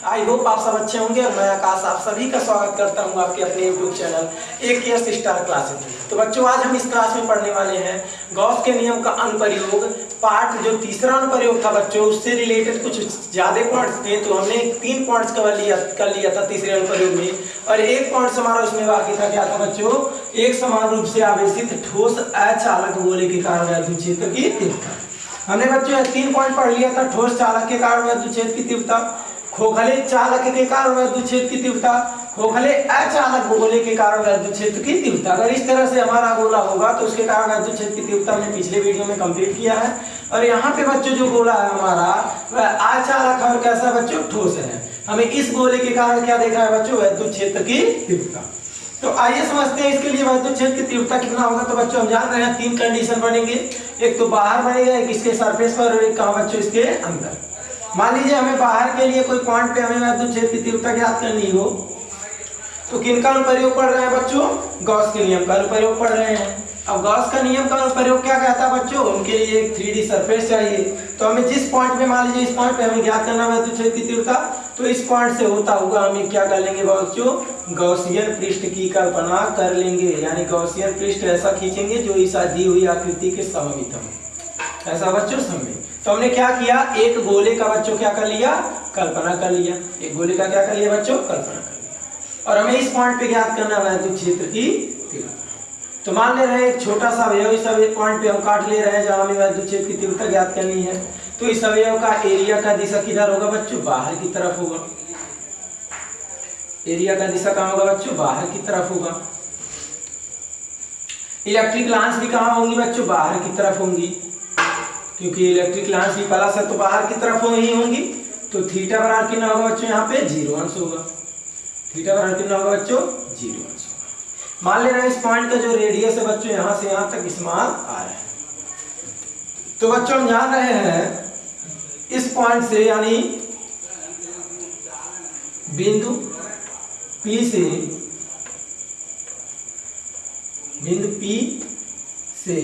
I hope आप सब अच्छे होंगे और मैं आकाश आप सभी का स्वागत करता हूं आपके अपने YouTube channel AKS star classes में। तो बच्चों आज हम इस क्लास में पढ़ने वाले हैं गॉस के नियम का अनुप्रयोग पार्ट। जो तीसरा अनुप्रयोग था बच्चों उससे रिलेटेड कुछ ज़्यादा पॉइंट्स थे, तो हमने 3 पॉइंट्स कर लिया था तीसरे अनुप्रयोग में, और एक पॉइंट्स हमारा उसमें बाकी था। क्या था बच्चों? एक समान रूप से आवेशित ठोस अचालक गोले के कारण वैद्युत क्षेत्र की तीव्रता। हमने बच्चों 3 पॉइंट पढ़ लिया था। ठोस चालक के कारण वैद्युत क्षेत्र की तीव्रता, खोखले चालक के कारण वैद्युत क्षेत्र की तीव्रता, खोखले अचालक गोले के कारण वैद्युत क्षेत्र की तीव्रता। अगर इस तरह से हमारा गोला होगा तो उसके कारण वैद्युत क्षेत्र की तीव्रता हमने पिछले वीडियो में कंप्लीट किया है। और यहाँ पे बच्चों जो गोला है हमारा वह अचालक और कैसा बच्चों? ठोस है। हमें इस गोले के कारण क्या देखा है बच्चों? वैद्युत क्षेत्र की तीव्रता। तो आइए समझते हैं इसके लिए वैद्युत क्षेत्र की तीव्रता कितना होगा। तो बच्चों हम जान रहे हैं 3 कंडीशन बनेंगे, एक तो बाहर बनेगा, एक इसके सरफेस पर और एक कहाँ बच्चों? इसके अंदर। मान लीजिए हमें बाहर के लिए कोई पॉइंट पे हमें वैद्युत क्षेत्र की तीव्रता ज्ञात करनी हो, तो किनका अनुप्रयोग पढ़ रहे हैं बच्चों? गॉस के नियम का अनुप्रयोग पढ़ रहे हैं। अब गॉस का नियम का अनुप्रयोग क्या कहता है बच्चों? उनके लिए एक 3D सरफेस चाहिए। तो हमें जिस पॉइंट पे, मान लीजिए इस पॉइंट पे हमें ज्ञात करना है वैद्युत क्षेत्र की तीव्रता, तो इस पॉइंट से होता हुआ हमें क्या कर लेंगे बच्चों? गॉसियन पृष्ठ की कल्पना कर लेंगे। यानी गॉसियन पृष्ठ ऐसा खींचेंगे जो इस दी हुई आकृति के सममित हो। ऐसा बच्चों सममित। तो हमने क्या किया? एक गोले का बच्चों क्या कर लिया? कल्पना कर लिया। एक गोले का क्या कर लिया बच्चों? कल्पना कर लिया। और हमें इस पॉइंट पे ज्ञात करना है वैद्युत क्षेत्र की तीव्रता। तो मान ले रहे हैं एक छोटा सा अवयव, इस पॉइंट पे हम काट ले रहे हैं जहां हमें वैद्युत क्षेत्र की तीव्रता ज्ञात करनी है। तो इस अवयव का एरिया का दिशा किधर होगा बच्चों? बाहर की तरफ होगा। एरिया का दिशा कहां होगा बच्चों? बाहर की तरफ होगा। इलेक्ट्रिक लांस भी कहां होंगी बच्चों? बाहर की तरफ होंगी, क्योंकि इलेक्ट्रिक लांस भी प्लस है तो बाहर की तरफ ही होंगी। तो थीटा बराबर कितना होगा बच्चों? यहाँ पे 0 अंश होगा। थीटा बराबर कितना होगा बच्चों? 0 अंश होगा। मान ले रहे हैं इस पॉइंट का जो रेडियस है बच्चों यहाँ से यहाँ तक स्मॉल r है। तो बच्चों हम जान रहे हैं इस पॉइंट से, यानी बिंदु P से, बिंदु P से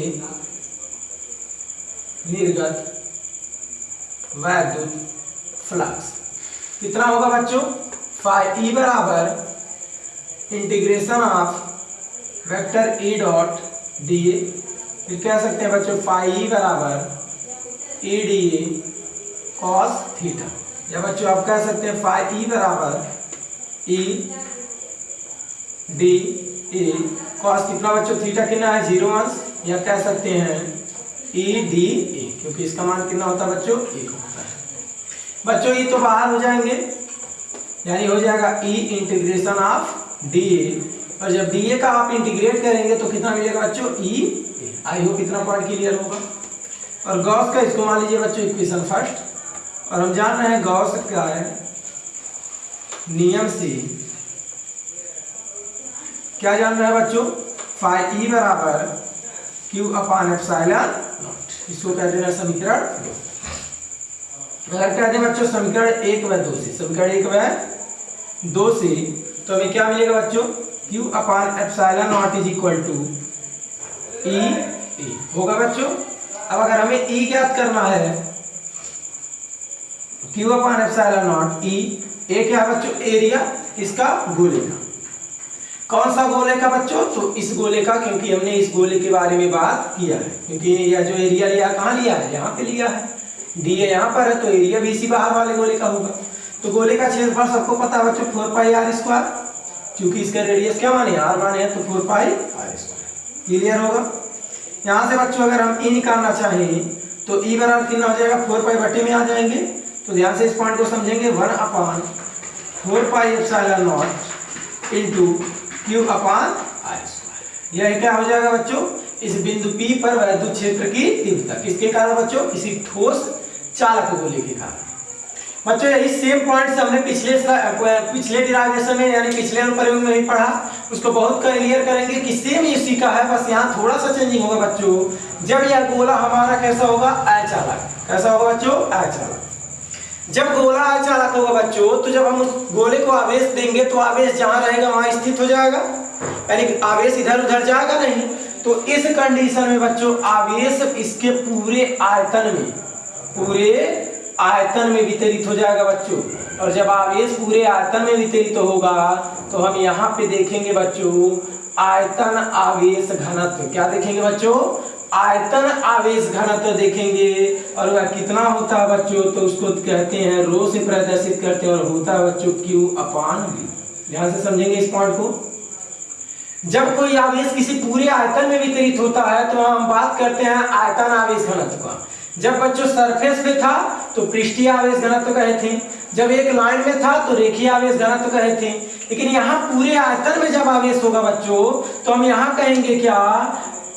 निर्गत वैद्युत फ्लक्स कितना होगा बच्चों? फाई ई बराबर integration of vector E dot dA। फिर कह सकते हैं बच्चों फाई ई बराबर E dA cos थीटा। या बच्चों आप कह सकते हैं फाई ई बराबर E dA cos कितना बच्चों? थीटा कितना है? 0 अंश। या कह सकते हैं E dA, क्योंकि इसका मान कितना होता है बच्चों? 1 होता है। बच्चों ये तो बाहर हो जाएंगे, यानी हो जाएगा E इंटीग्रेशन ऑफ dA। और जब dA का आप इंटीग्रेट करेंगे तो कितना मिलेगा बच्चों? E। आई होप इतना पॉइंट क्लियर होगा। और गॉस का इसको मान लीजिए बच्चों इक्वेशन फर्स्ट। और हम जान रहे हैं गॉस का है नियम से क्या जान रहे हैं बच्चों? फाई ई बराबर Q अपान एप्सिलॉन नॉट। इसको कहते हैं समीकरण 2। अगर कहते हैं बच्चों समीकरण 1 व 2 से, समीकरण 1 व 2 से, तो हमें क्या मिलेगा बच्चों? Q upon epsilon not is equal to E A होगा बच्चों। अब अगर हमें E ज्ञात करना है, Q upon epsilon not E A क्या है बच्चों? एरिया इसका गोले का। कौन सा गोले का बच्चों? तो इस गोले का, क्योंकि हमने इस गोले के बारे में बात किया है। क्योंकि यह जो एरिया लिया कहाँ लिया है? यहाँ पे लिया है। डीए यहाँ पर है तो एरिया भी इसी बाहर वाले गोले का होगा। तो गोले का क्षेत्रफल सबको पता है बच्चों 4 पाई r स्क्वायर, क्योंकि इसका रेडियस क्या माने? r माने है, तो 4 पाई r स्क्वायर। क्लियर होगा? यहाँ से बच्चों अगर हम E निकालना चाहें तो E बराबर कितना हो जाएगा? 4 पाई बटे में आ जाएंगे। तो ध्यान से इस पॉइंट को समझेंगे। 1 अपान 4 pi epsilon naught into Q अपान r स्क्वायर। यह क्या हो जाएगा बच्चों? इस बिंदु P पर वैद्युत क्षेत्र की तीव्रता किसके कारण बच्चों? किसी ठोस चालक गोले के कारण। बच्चों यही सेम पॉइंट से हमने पिछले डिराइवेशन में, यानी पिछले अनुप्रयोग में ही पढ़ा, उसको बहुत क्लियर करेंगे कि सेम इसी का है, बस यहाँ थोड़ा सा चेंजिंग होगा बच्चों। जब यह गोला हमारा कैसा होगा? अचालक। कैसा होगा बच्चों? अचालक। जब गोला अचालक होगा बच्चों, तो जब हम उस गोले को आवेश देंगे तो आवेश जहां रहेगा वहां स्थित हो जाएगा, यानी आवेश इधर उधर जाएगा नहीं। तो इस कंडीशन में बच्चों आवेश इसके पूरे आयतन में, पूरे आयतन में वितरित हो जाएगा बच्चों। और जब आवेश पूरे आयतन में वितरित होगा तो हम यहाँ पे देखेंगे बच्चों आयतन आवेश घनत्व। क्या देखेंगे बच्चों? आयतन आवेश घनत्व देखेंगे। और वह कितना होता है बच्चों? तो उसको कहते हैं रो से प्रदर्शित करते हैं और होता है बच्चों Q/V। ध्यान से समझेंगे इस पॉइंट को। जब कोई आवेश किसी पूरे आयतन में वितरित होता है तो हम बात करते हैं आयतन आवेश घनत्व का। जब बच्चों सरफेस पे था तो पृष्ठीय आवेश घनत्व कहे थे, जब एक लाइन में था तो रेखीय आवेश घनत्व कहे थे। लेकिन यहाँ पूरे आयतन में जब आवेश होगा बच्चों तो हम यहाँ कहेंगे क्या?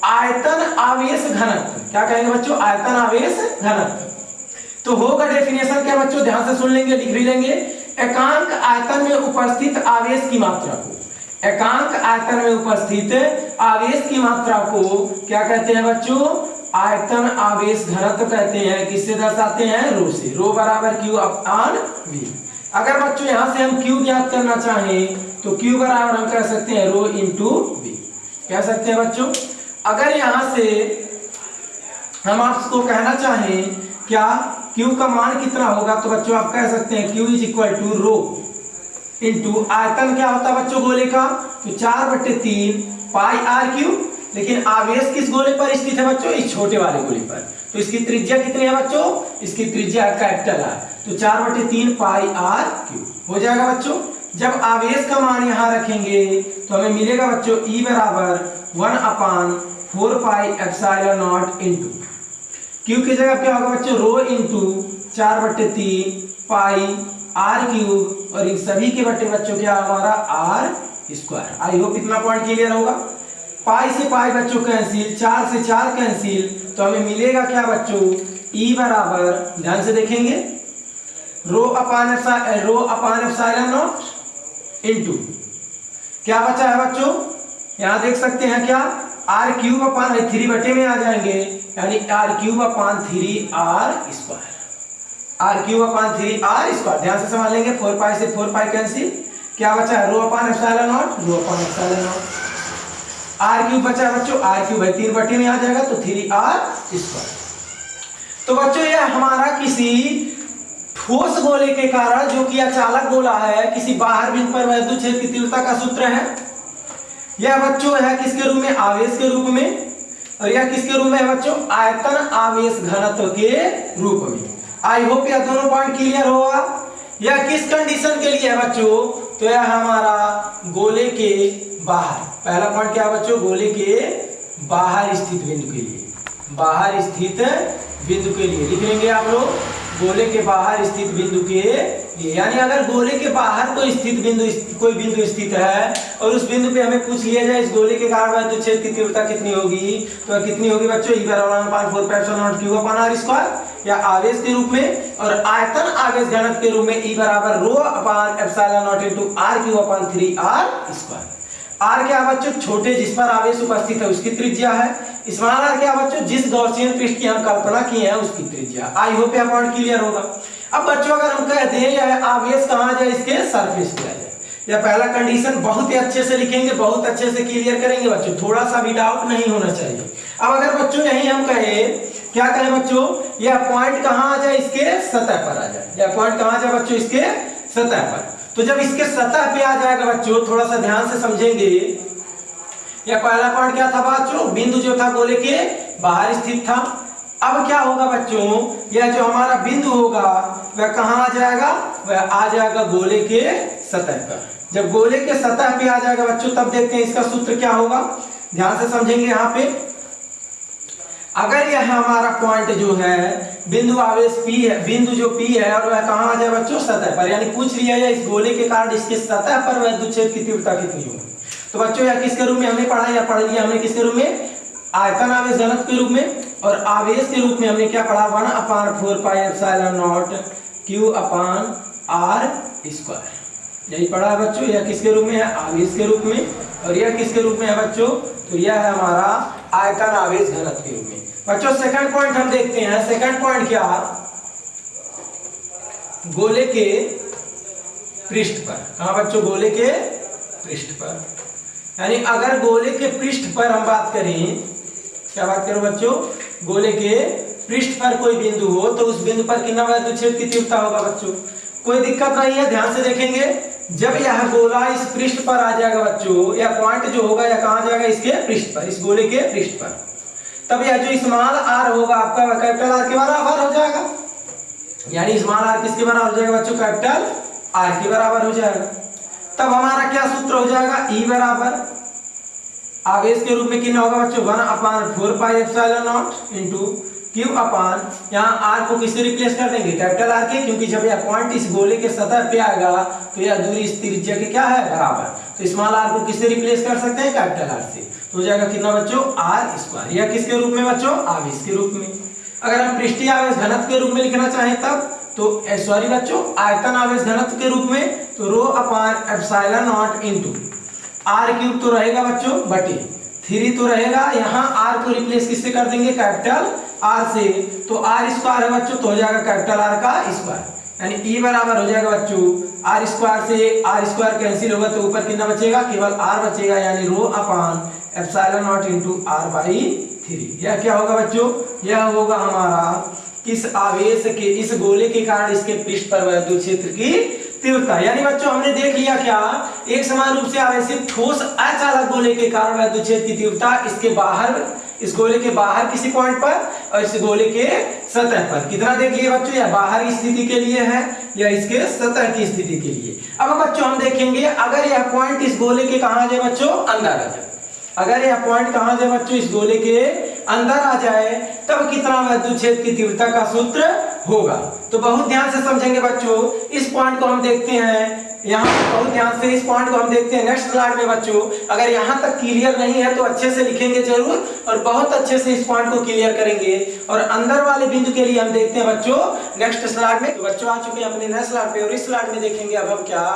आयतन आवेश घनत्व। क्या कहेंगे बच्चों? आयतन आवेश घनत्व। तो होगा डेफिनेशन क्या बच्चों? ध्यान से सुन लेंगे, लिख भी लेंगे। एकांक आयतन में उपस्थित आवेश की मात्रा को, एकांक आयतन में उपस्थित आवेश की मात्रा को क्या कहते हैं बच्चों? आयतन आवेश घनत्व कहते हैं। किससे दर्शाते हैं? रो से। रो बराबर Q/V। अगर बच्चों यहां से हम Q ज्ञात करना चाहें तो Q बराबर हम कह सकते हैं रो इंटू V। कह सकते हैं बच्चों। अगर यहां से हम आपको कहना चाहें क्या Q का मान कितना होगा तो बच्चों आप कह सकते हैं Q = रो इंटू आयतन क्या होता है बच्चों गोले का? तो 4/3 πr3। लेकिन आवेश किस गोले पर स्थित है बच्चों? इस छोटे वाले गोले पर। तो इसकी त्रिज्या कितनी है बच्चों? इसकी त्रिज्या है कैपिटल R। तो 4/3 πr3 हो जाएगा बच्चों। जब आवेश का मान यहाँ रखेंगे तो हमें मिलेगा बच्चों E बराबर 1/4πε0 इंटू Q की जगह क्या होगा बच्चों? रो इंटू 4/3 πr3 और इन सभी के बट्टे बच्चों क्या हमारा r²। आई होप इतना पॉइंट क्लियर होगा। पाई से पाई बच्चों कैंसिल, 4 से 4 कैंसिल, तो हमें मिलेगा क्या बच्चों? E बराबर, ध्यान से देखेंगे, ρ/ε0 इंटू क्या बचा है बच्चों? यहाँ देख सकते हैं क्या? r³ 3 में आ जाएंगे यानी r³ 3r²। ध्यान से समझ लेंगे। 4 पाई से 4 पाई कैंसिल, क्या बचा है? ρ/ε0 r³ बचा है बच्चों, r³ 3 में आ जाएगा तो 3r²। तो बच्चों यह हमारा किसी ठोस गोले के कारण जो कि अचालक गोला है, किसी बाहर बिंदु पर वैद्युत क्षेत्र की तीव्रता का सूत्र है। यह बच्चों है किसके रूप में? आवेश के रूप में। और यह किसके रूप में है बच्चों? आयतन आवेश घनत्व के रूप में। आई होप यह दोनों पॉइंट क्लियर होगा। यह किस कंडीशन के लिए है बच्चों? तो यह हमारा गोले के बाहर, पहला पॉइंट क्या है बच्चों? गोले के बाहर स्थित बिंदु के लिए। बाहर स्थित बिंदु के लिए लिख लेंगे आप लोग, गोले के बाहर स्थित बिंदु के लिए। यानी अगर गोले के बाहर कोई बिंदु स्थित है और उस बिंदु पे हमें पूछ लिया जाए इस गोले के कारण वैद्युत क्षेत्र की तीव्रता कितनी होगी, तो कितनी होगी बच्चों? E = 1/4πε0 Q/r², या आवेश के रूप में। और आयतन आवेश घनत्व के रूप में E बराबर ρ/ε0 इंटू r³ 3r²। r क्या बच्चों? छोटे जिस पर आवेश उपस्थित है उसकी त्रिज्या है। स्मॉल r क्या बच्चों? जिस गॉसियन पृष्ठ की हम कल्पना किए हैं उसकी त्रिज्या। आई होप यह पॉइंट क्लियर होगा। अब बच्चों अगर हम कह दें यह आवेश कहाँ जाए? इसके सरफेस पे आ जाए। यह पहला कंडीशन बहुत ही अच्छे से लिखेंगे, बहुत अच्छे से क्लियर करेंगे बच्चों, थोड़ा सा भी डाउट नहीं होना चाहिए। अब अगर बच्चों यही हम कहें, क्या कहें बच्चों? यह पॉइंट कहाँ आ जाए? इसके सतह पर आ जाए। यह पॉइंट कहाँ आ जाए बच्चों? इसके सतह पर। तो जब इसके सतह पे आ जाएगा बच्चों, थोड़ा सा ध्यान से समझेंगे। यह पहला पॉइंट क्या था बच्चों? बिंदु जो था गोले के बाहर स्थित था। अब क्या होगा बच्चों? यह जो हमारा बिंदु होगा वह कहाँ आ जाएगा? वह आ जाएगा गोले के सतह पर। जब गोले के सतह पे आ जाएगा बच्चों तब देखते हैं इसका सूत्र क्या होगा। ध्यान से समझेंगे। यहाँ पे अगर यह हमारा पॉइंट जो है बिंदु आवेश P है, बिंदु जो P है, और वह कहाँ आ जाए बच्चों? सतह पर। यानी पूछ लिया जाए इस गोले के कारण इसके सतह पर वैद्युत क्षेत्र की तीव्रता कितनी होगी। तो बच्चों यह किसके रूप में हमने पढ़ा? या पढ़ लिया हमने किसके रूप में? आयतन आवेश घनत्व के रूप में। और आवेश के रूप में हमने क्या पढ़ा? 1/4πε0 Q/r²। यही पढ़ा है बच्चों। यह किसके रूप में है? आवेश के रूप में। और यह किसके रूप में है बच्चों? तो यह है हमारा आयतन आवेश घनत्व के रूप में। बच्चों सेकंड पॉइंट हम देखते हैं। सेकंड पॉइंट क्या? गोले के पृष्ठ पर। हाँ बच्चों, गोले के पृष्ठ पर। यानी अगर गोले के पृष्ठ पर हम बात करें, क्या बात करो बच्चों? गोले के पृष्ठ पर कोई बिंदु हो तो उस बिंदु पर कितना वैद्युत क्षेत्र की तीव्रता होगा बच्चों? कोई दिक्कत नहीं है, ध्यान से देखेंगे। जब यह गोला इस पृष्ठ पर आ जाएगा बच्चों, या पॉइंट जो होगा या कहां जाएगा, इसके पृष्ठ पर, इस गोले के पृष्ठ पर, तब यह जो स्मॉल आर होगा आपका कैपिटल आर के बराबर हो जाएगा। यानी स्मॉल आर किसके बराबर हो जाएगा बच्चों? कैपिटल आर के बराबर हो जाएगा। तब हमारा क्या सूत्र हो जाएगा? ई बराबर आवेश के रूप में कितना होगा बच्चों? 1/4πε0 इंटू क्यू अपान, यहाँ आर को किससे रिप्लेस कर देंगे? कैपिटल आर के, क्योंकि जब यह पॉइंट इस गोले के सतह पे आएगा तो यह दूरी इस त्रिज्या के क्या है? बराबर। तो स्मॉल आर को किससे रिप्लेस कर सकते हैं? कैपिटल आर से। तो हो जाएगा कितना बच्चों? Are square. यह किसके रूप में बच्चों? आवेश के रूप में। अगर हम पृष्ठीय आवेश घनत्व के रूप में लिखना चाहें तब तो सॉरी बच्चों, आयतन आवेश घनत्व के रूप में, तो rho upon epsilon naught into r cube तो रहेगा बच्चों बटे 3 तो रहेगा, यहाँ आर को रिप्लेस किससे कर देंगे? कैपिटल आर से। तो आर स्क्वायर है बच्चों, तो हो जाएगा कैपिटल आर का स्क्वायर, यानी ई बराबर हो जाएगा बच्चों आर स्क्वायर से आर स्क्वायर कैंसिल होगा तो ऊपर कितना बचेगा? केवल आर बचेगा, यानी rho upon epsilon naught into r by 3। यह क्या होगा बच्चों? यह होगा हमारा इस आवेश के, इस गोले के कारण इसके पृष्ठ पर वैद्युत क्षेत्र की तीव्रता। यानी बच्चों हमने देख लिया क्या, एक समान रूप से आवेशित ठोस अचालक गोले के कारण वैद्युत क्षेत्र की तीव्रता इसके बाहर, इस गोले के बाहर किसी पॉइंट पर और इस गोले के सतह पर। कितना देख लिए बच्चों? या बाहर की स्थिति के लिए है या इसके सतह की स्थिति के लिए। अब बच्चों हम देखेंगे अगर यह पॉइंट इस गोले के कहां आ जाए बच्चों? अंदर आ जाए। अगर यह पॉइंट कहां जाए बच्चों? इस गोले के अंदर आ जाए, तब कितना वैद्युत क्षेत्र की तीव्रता का सूत्र होगा? तो बहुत ध्यान से समझेंगे बच्चों। इस पॉइंट को हम देखते हैं, यहाँ बहुत ध्यान से इस पॉइंट को हम देखते हैं नेक्स्ट स्लाइड में बच्चों। अगर यहाँ तक क्लियर नहीं है तो अच्छे से लिखेंगे जरूर और बहुत अच्छे से इस पॉइंट को क्लियर करेंगे। और अंदर वाले बिंदु के लिए हम देखते हैं बच्चों नेक्स्ट स्लाइड में। तो बच्चों आ चुके हैं अपने नेक्स्ट स्लाइड पे, और इस स्लाइड में देखेंगे अब हम क्या,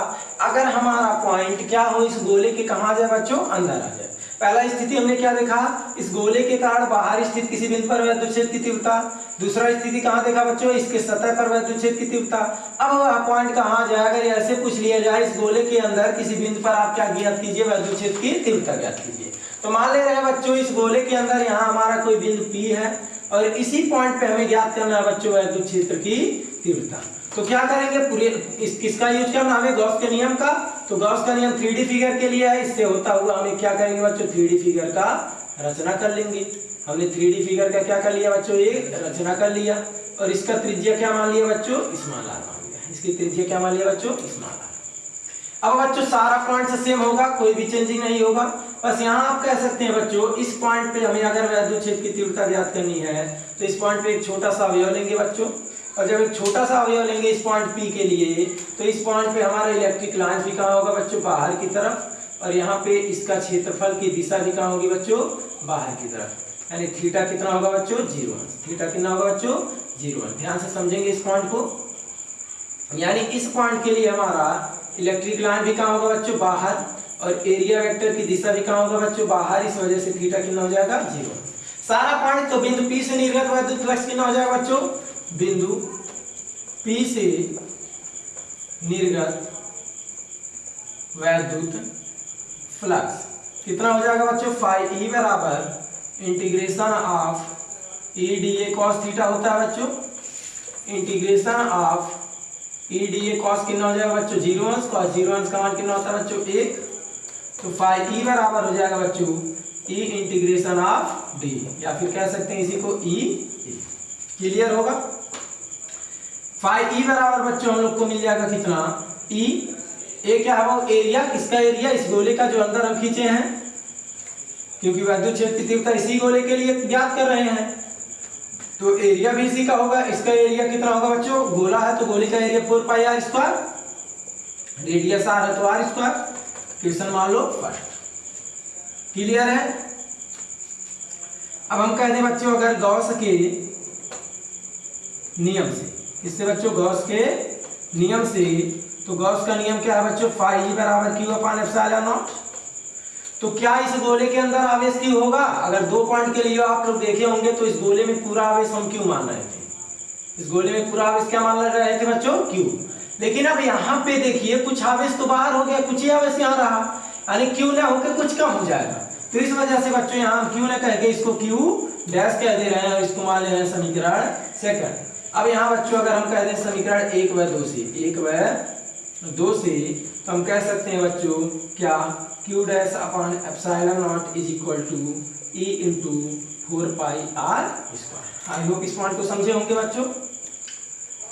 अगर हमारा पॉइंट क्या हो, इस गोले के कहाँ जाए बच्चों? अंदर आ जाए। पहला स्थिति हमने क्या देखा? इस गोले के कारण बाहर स्थित किसी बिंदु पर वैद्युत क्षेत्र की तीव्रता। दूसरा स्थिति कहाँ देखा बच्चों? इसके सतह पर वैद्युत क्षेत्र की तीव्रता। अब वह पॉइंट कहाँ जाए? अगर ऐसे पूछ लिया जाए इस गोले के अंदर किसी बिंदु पर आप क्या ज्ञात कीजिए? वैद्युत क्षेत्र की तीव्रता ज्ञात कीजिए। तो मान ले रहे हैं बच्चों इस गोले के अंदर यहाँ हमारा कोई बिंदु P है और इसी पॉइंट पे हमें ज्ञात करना है बच्चों वैद्युत क्षेत्र की तीव्रता। तो क्या करेंगे? पूरे किसका यूज करना हमें? गॉस के नियम का। तो गॉस का नियम 3D फिगर के लिए है। इससे होता हुआ हमें क्या करेंगे बच्चों? 3D फिगर का रचना कर लेंगे। हमने 3D फिगर का क्या कर लिया बच्चों? ये रचना कर लिया। और इसका त्रिज्या क्या मान लिया बच्चों? स्मॉल आर मान लिया। इसकी त्रिज्या क्या मान लिया बच्चों? Small R. अब बच्चों सारा पॉइंट से सेम होगा, कोई भी चेंजिंग नहीं होगा। बस यहाँ आप कह सकते हैं बच्चों इस पॉइंट पे हमें अगर वैद्युत क्षेत्र की तीव्रता ज्ञात करनी है तो इस पॉइंट पे एक छोटा सा अवयव लेंगे बच्चों। और जब एक छोटा सा अवयव लेंगे इस पॉइंट P के लिए, तो इस पॉइंट पे हमारा इलेक्ट्रिक लाइन भी कहाँ होगा बच्चों? बाहर की तरफ। और यहाँ पे इसका क्षेत्रफल की दिशा भी कहाँ होगी बच्चों? बाहर की तरफ। यानी थीटा कितना होगा बच्चों? 0। थीटा कितना होगा बच्चों? 0। ध्यान से समझेंगे इस पॉइंट को। यानी इस पॉइंट के लिए हमारा इलेक्ट्रिक लाइन भी कहाँ होगा बच्चों? बाहर। और एरिया वेक्टर की दिशा भी कहाँ होगा बच्चों? बाहर। इस वजह से थीटा कितना हो जाएगा? 0। सारा पॉइंट तो बिंदु P से निर्गत वैद्युत फ्लक्स कितना हो जाएगा बच्चों? बिंदु P से निर्गत वैद्युत फ्लक्स कितना हो जाएगा बच्चों? फाई E बराबर integration of E dA cos theta होता है बच्चों। Integration of E dA cos कितना हो जाएगा बच्चों? 0 अंश। cos 0 अंश का मान कितना होता है बच्चों? 1। तो फाई E बराबर हो जाएगा बच्चों E इंटीग्रेशन ऑफ D, या फिर कह सकते हैं इसी को E। क्लियर होगा? फाई E बराबर बच्चों हम लोग को मिल जाएगा कितना? E। ए क्या है वो? एरिया। किसका एरिया? इस गोले का जो अंदर हम खींचे हैं, क्योंकि वैद्युत क्षेत्र की तीव्रता इसी गोले के लिए ज्ञात कर रहे हैं तो एरिया भी इसी का होगा। इसका एरिया कितना होगा बच्चों? गोला है तो गोले का एरिया 4πr²। रेडियस r है तो r²। क्वेश्चन मान लो फर्स्ट। क्लियर है? अब हम कह दें बच्चों अगर गॉस के नियम से, इससे बच्चों गॉस के नियम से, तो गॉस का नियम क्या है बच्चों? फाई E बराबर Q अपान एप्सिलॉन नॉट। तो क्या इस गोले के अंदर आवेश Q होगा? अगर 2 पॉइंट के लिए आप लोग देखे होंगे तो इस गोले में पूरा आवेश हम Q मान रहे थे। इस गोले में पूरा आवेश क्या मान रहे थे बच्चों? Q। लेकिन अब यहाँ पे देखिए कुछ आवेश तो बाहर हो गया, कुछ ही आवेश यहाँ रहा, यानी Q ना होकर कुछ कम हो जाएगा। तो इस वजह से बच्चों यहाँ हम Q ना कह के इसको Q डैश कह दे रहे हैं और इसको मान ले रहे हैं समीकरण सेकंड। अब यहाँ बच्चों अगर हम कह दें समीकरण 1 व 2 से तो हम कह सकते हैं बच्चों क्या q dash upon epsilon not is equal to e into 4 pi r square. I hope इस पॉइंट को समझे होंगे बच्चों।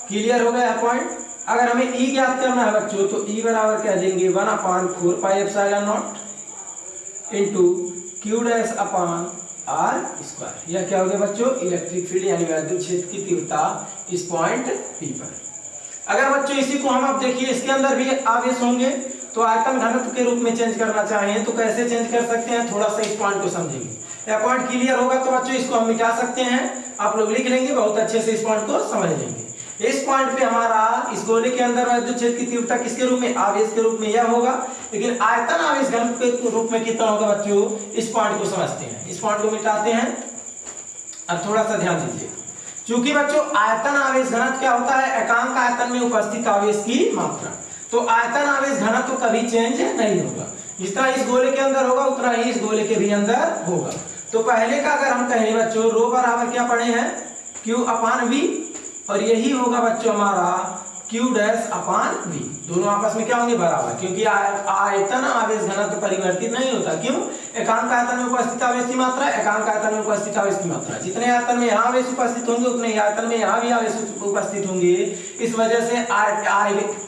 क्लियर हो गया पॉइंट। अगर हमें e ज्ञात करना है बच्चों तो e बराबर कह देंगे 1/4 pi epsilon naught into q dash upon r square. यह क्या हो गया बच्चों इलेक्ट्रिक फील्ड यानी विद्युत क्षेत्र की तीव्रता इस पॉइंट P पर। अगर बच्चों इसी को हम अब देखिए इसके अंदर भी आवेश होंगे तो आयतन घनत्व के रूप में चेंज करना चाहें तो कैसे चेंज कर सकते हैं, थोड़ा सा इस पॉइंट को समझेंगे। यह पॉइंट क्लियर होगा तो बच्चों इसको हम मिटा सकते हैं, आप लोग लिख लेंगे, बहुत अच्छे से इस पॉइंट को समझ लेंगे। इस पॉइंट पे हमारा इस गोले के अंदर विद्युत क्षेत्र की तीव्रता किसके रूप में, आवेश के रूप में यह होगा, लेकिन आयतन आवेश घनत्व के रूप में कितना होगा बच्चों, इस पॉइंट को समझते हैं। इस पॉइंट को मिटाते हैं। अब थोड़ा सा ध्यान दीजिए, क्योंकि बच्चों आयतन आवेश घनत्व क्या होता है, एकांक आयतन में उपस्थित आवेश की मात्रा। तो आयतन आवेश घनत्व कभी चेंज नहीं होगा, जितना इस गोले के अंदर होगा उतना ही इस गोले के भी अंदर होगा। तो पहले का अगर हम कहें बच्चों रो बराबर क्या पढ़े हैं, Q अपान V, और यही होगा बच्चों हमारा Q डैश अपान V। दोनों आपस में क्या होंगे, बराबर, क्योंकि आयतन आवेश घनत्व परिवर्तित नहीं होता। क्यों, एकांक आयतन में उपस्थित आवेश की मात्रा, एकांक आयतन में उपस्थित आवेश की मात्रा, जितने आयतन में यहाँ आवेश उपस्थित होंगे उतने ही आयतन में यहाँ भी आवेश उपस्थित होंगे। इस वजह से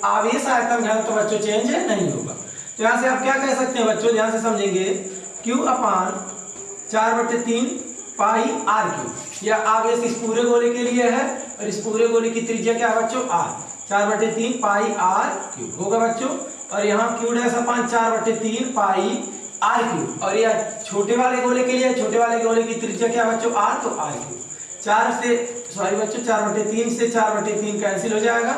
आवेश आयतन घनत्व बच्चों चेंज नहीं होगा। तो यहाँ से आप क्या कह सकते हैं बच्चों, ध्यान से समझेंगे, Q अपान 4/3 पाई r3। यह आवेश इस पूरे गोले के लिए है और इस पूरे गोले की त्रिज्या क्या है बच्चों, r। 4/3 पाई r3 होगा बच्चों, और यहाँ Q डैश अपान 4/3 पाई r3, और यह छोटे वाले गोले के लिए, छोटे वाले गोले की त्रिज्या क्या है बच्चों, r, तो r3। 4 से सॉरी बच्चों 4/3 से 4/3 कैंसिल हो जाएगा,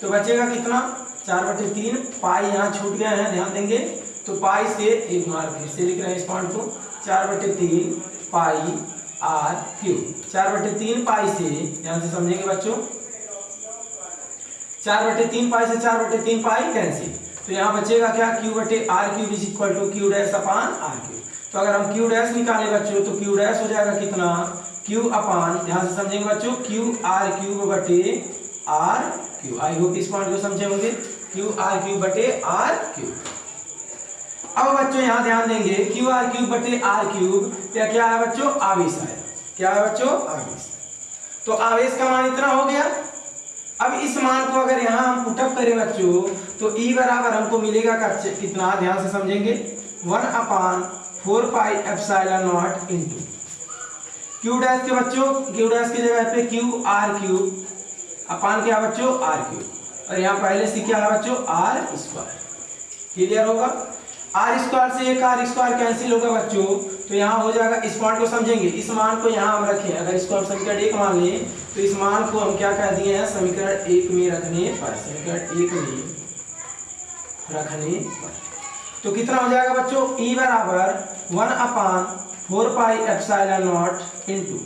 तो बचेगा कितना, 4/3 पाई, यहाँ छूट गया है, ध्यान देंगे, तो पाई से एक बार फिर से लिख रहे हैं इस पॉइंट को, 4/3 पाई r3। 4/3 पाई से, ध्यान से समझेंगे बच्चों, 4/3 पाई से 4/3 पाई कैंसिल, तो यहाँ बचेगा क्या, Q/r3 is equal to Q dash upon r3। तो अगर हम Q डैश निकालें बच्चों तो Q डैश हो जाएगा कितना, Q अपान, ध्यान से समझेंगे बच्चों, QR3/r3। आई होप इस पॉइंट को समझे होंगे, QR3/r3। अब बच्चों यहाँ ध्यान देंगे, QR3/r3 क्या है बच्चों, आवेश है। क्या है बच्चों, आवेश। तो आवेश का मान इतना हो गया। अब इस मान को अगर यहाँ हम पुटअप करें बच्चों तो E बराबर हमको मिलेगा कितना, ध्यान से समझेंगे, 1/4 pi epsilon naught into Q dash के बच्चों, Q डैश की जगह पे QR3 अपान क्या बच्चों, R3, और यहाँ पहले से क्या है बच्चों, r स्क्वायर। क्लियर होगा, r स्क्वायर से एक r स्क्वायर कैंसिल होगा बच्चों, तो यहाँ हो जाएगा, इस पॉइंट को समझेंगे, इस मान को यहाँ हम रखें, अगर इसको हम समीकरण 1 मान लें तो इस मान को हम क्या कह दिए हैं, समीकरण 1 में रखने पर, समीकरण 1 में रखने पर, तो कितना हो जाएगा बच्चों, E बराबर 1/4 pi epsilon naught into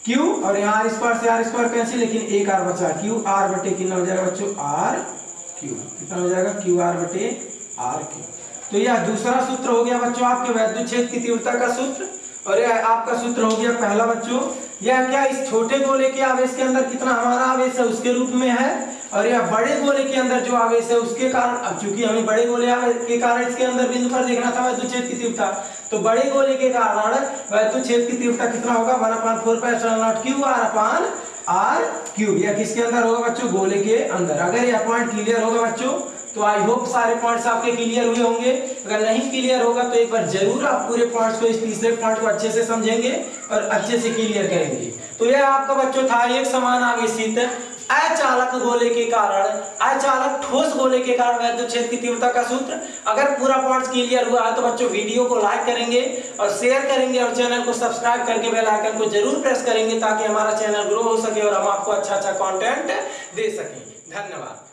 Q, और यहाँ r स्क्वायर से r स्क्वायर कैंसिल, लेकिन एक r बचा, QR/, कितना हो जाएगा बच्चों, r3, कितना हो जाएगा, QR/r3। तो यह दूसरा सूत्र हो गया बच्चों आपके विद्युत क्षेत्र की तीव्रता का सूत्र, और यह आपका सूत्र हो गया पहला बच्चों, यह क्या इस छोटे गोले के आवेश के अंदर कितना हमारा आवेश है उसके रूप में है, और यह बड़े गोले के अंदर जो आवेश है उसके कारण, अब चूंकि हमें बड़े गोले के कारण इसके अंदर बिंदु पर देखना था विद्युत क्षेत्र की तीव्रता, तो बड़े गोले के कारण विद्युत क्षेत्र की तीव्रता कितना होगा, 1/4 pi epsilon not QR upon r3। यह किसके अंदर होगा बच्चों, गोले के अंदर। अगर यह पॉइंट क्लियर होगा बच्चों तो आई होप सारे पॉइंट्स आपके क्लियर हुए होंगे। अगर नहीं क्लियर होगा तो एक बार जरूर आप पूरे पॉइंट्स को, इस तीसरे पॉइंट को अच्छे से समझेंगे और अच्छे से क्लियर करेंगे। तो यह आपका बच्चों था एक समान आवेशित अचालक गोले के कारण, अचालक ठोस गोले के कारण विद्युत क्षेत्र की तीव्रता का सूत्र। अगर पूरा पॉइंट्स क्लियर हुआ है तो बच्चों वीडियो को लाइक करेंगे और शेयर करेंगे और चैनल को सब्सक्राइब करके बेल आइकन को जरूर प्रेस करेंगे ताकि हमारा चैनल ग्रो हो सके और हम आपको अच्छा कंटेंट दे सकें। धन्यवाद।